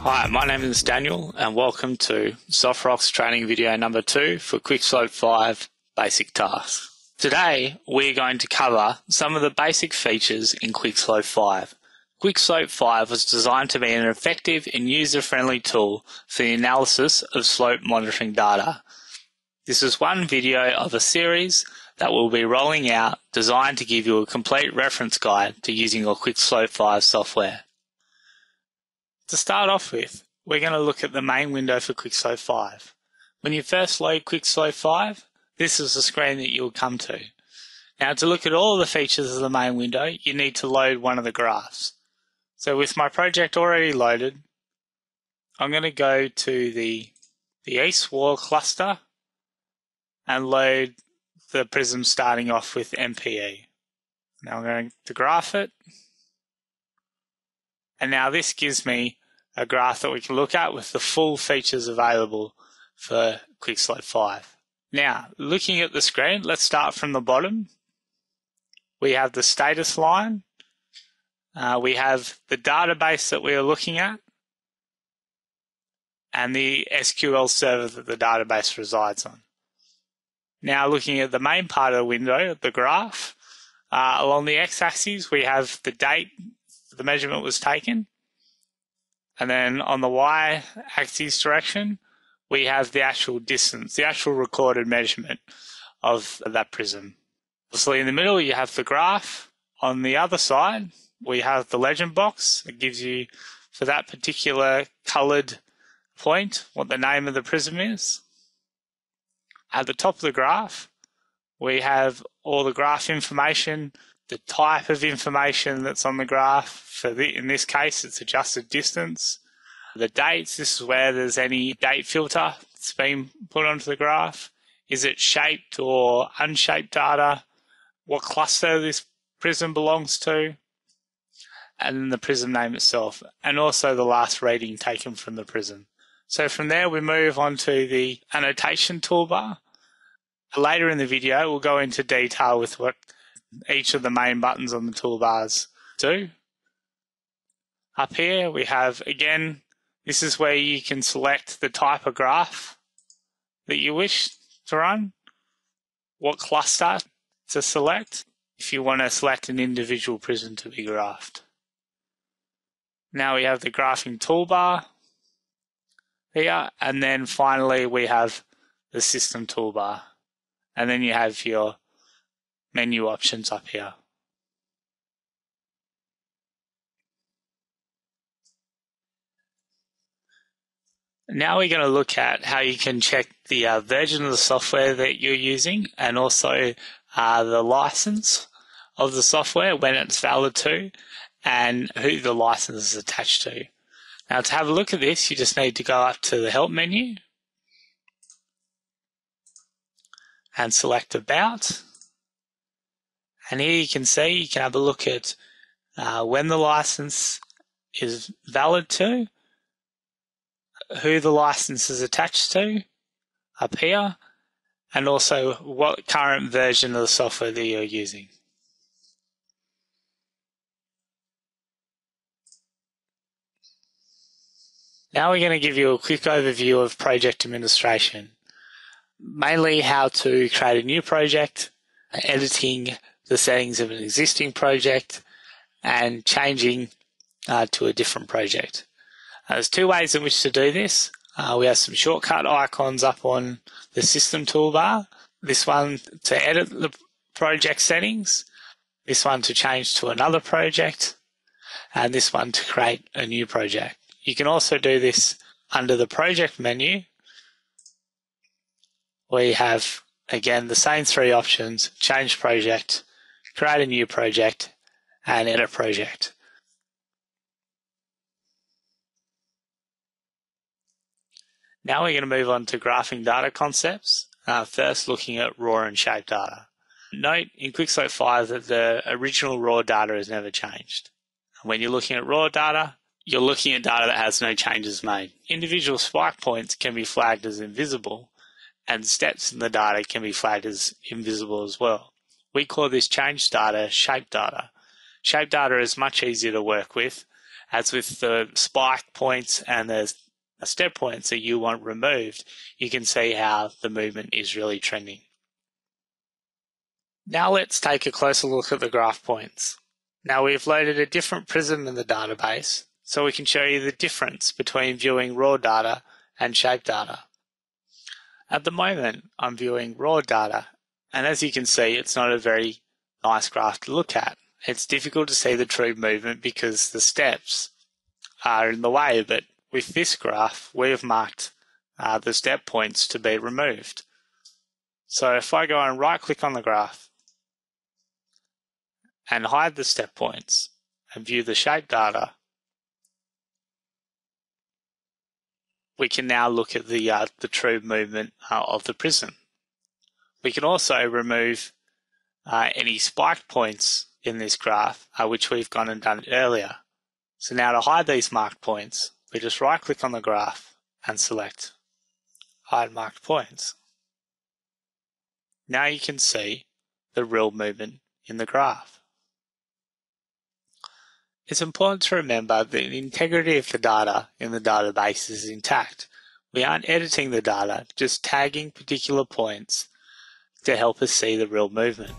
Hi, my name is Daniel and welcome to SoftRock's training video number 2 for Quikslope5 basic tasks. Today we're going to cover some of the basic features in Quikslope5. Quikslope5 was designed to be an effective and user-friendly tool for the analysis of slope monitoring data. This is one video of a series that we'll be rolling out designed to give you a complete reference guide to using your Quikslope5 software. To start off with, we're going to look at the main window for Quikslope5. When you first load Quikslope5, this is the screen that you'll come to. Now, to look at all the features of the main window, you need to load one of the graphs. So with my project already loaded, I'm going to go to the east wall cluster and load the prism starting off with MPE. Now I'm going to graph it. And now this gives me a graph that we can look at with the full features available for Quikslope5. Now, looking at the screen, let's start from the bottom. We have the status line. We have the database that we are looking at and the SQL server that the database resides on. Now, looking at the main part of the window, the graph, along the x-axis, we have the date the measurement was taken. And then on the y-axis direction, we have the actual distance, the actual recorded measurement of that prism. Obviously, in the middle, you have the graph. On the other side, we have the legend box. It gives you, for that particular coloured point, what the name of the prism is. At the top of the graph, we have all the graph information, the type of information that's on the graph. In this case, it's adjusted distance. The dates, this is where there's any date filter that's been put onto the graph. Is it shaped or unshaped data? What cluster this prism belongs to? And then the prism name itself, and also the last reading taken from the prism. So from there, we move on to the annotation toolbar. Later in the video, we'll go into detail with what each of the main buttons on the toolbars do. Up here we have, again, this is where you can select the type of graph that you wish to run, what cluster to select, if you want to select an individual prism to be graphed. Now we have the graphing toolbar here, and then finally we have the system toolbar, and then you have your menu options up here. Now we're going to look at how you can check the version of the software that you're using, and also the license of the software, when it's valid to, and who the license is attached to. Now, to have a look at this, you just need to go up to the help menu and select About. And here you can see, you can have a look at when the license is valid to, who the license is attached to up here, and also what current version of the software that you're using. Now we're going to give you a quick overview of project administration, mainly how to create a new project, editing the settings of an existing project, and changing to a different project. There's two ways in which to do this. We have some shortcut icons up on the system toolbar. This one to edit the project settings, this one to change to another project, and this one to create a new project. You can also do this under the project menu, where you have, again, the same three options: change project, create a new project, and edit project. Now we're going to move on to graphing data concepts, first looking at raw and shaped data. Note in Quikslope5 that the original raw data has never changed. When you're looking at raw data, you're looking at data that has no changes made. Individual spike points can be flagged as invisible, and steps in the data can be flagged as invisible as well. We call this change data shaped data. Shaped data is much easier to work with, as with the spike points and the step points that you want removed, you can see how the movement is really trending. Now let's take a closer look at the graph points. Now we've loaded a different prism in the database, so we can show you the difference between viewing raw data and shape data. At the moment, I'm viewing raw data, and as you can see, it's not a very nice graph to look at. It's difficult to see the true movement because the steps are in the way, but with this graph, we've marked the step points to be removed. So if I go and right-click on the graph and hide the step points and view the shape data, we can now look at the true movement of the prism. We can also remove any spike points in this graph, which we've gone and done earlier. So now to hide these marked points, we just right-click on the graph and select Hide Marked Points. Now you can see the real movement in the graph. It's important to remember that the integrity of the data in the database is intact. We aren't editing the data, just tagging particular points to help us see the real movement.